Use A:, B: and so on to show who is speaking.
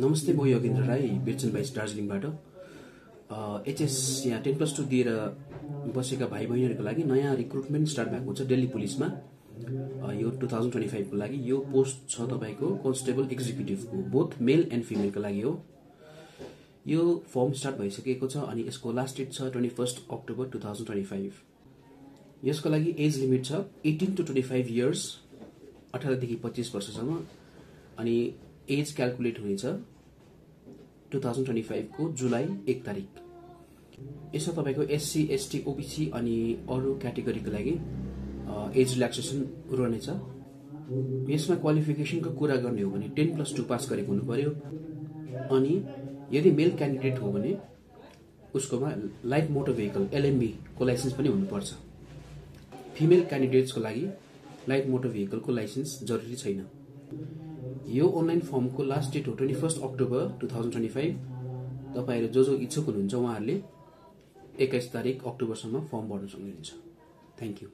A: नमस्ते, म योगेन्द्र राई, बिर्चन बाइस दार्जिलिङबाट। एचएस यहाँ 10+2 दिएर बसेका भाइ बहिनीहरूको लागि नयाँ रिक्रुटमेन्ट स्टार्ट भएको छ दिल्ली पुलिसमा। यो 2025 को लागि यो पोस्ट छ तपाईको कन्स्टेबल एक्जिक्युटिभको, बोथ मेल एन्ड फिमेलको लागि हो। यो फर्म स्टार्ट भइसकेको छ अनि यसको लास्ट डेट छ 21 अक्टोबर 2025। यसको लागि एज लिमिट छ 18 to 25 इयर्स, 18 देखि 25 वर्षसम्म। अनि एज क्याल्कुलेट हुनेछ 2025 को जुलाई 1 तारिक। यसमा तपाईको एससी, एसटी, ओबीसी अनि अरू क्याटेगोरीको लागि एज रिल्याक्सेसन रहनेछ। यसमा क्वालिफिकेसनको कुरा गर्ने हो भने 10+2 पास गरेको हुनु पर्यो। अनि यदि मेल क्यान्डिडेट हो भने उसकोमा लाइट मोटर भेहिकल LMV को लाइसेन्स पनि हुनुपर्छ। फिमेल क्यान्डिडेट्सको लागि लाइट मोटर भेहिकलको लाइसेन्स जरुरी छैन। यो अनलाइन फर्मको लास्ट डेट हो 21 अक्टोबर 2025। तपाईहरु जो इच्छुक हुनुहुन्छ उहाँहरूले 21 तारिक अक्टोबरसम्म फर्म भर्न सक्नुहुन्छ। Thank you.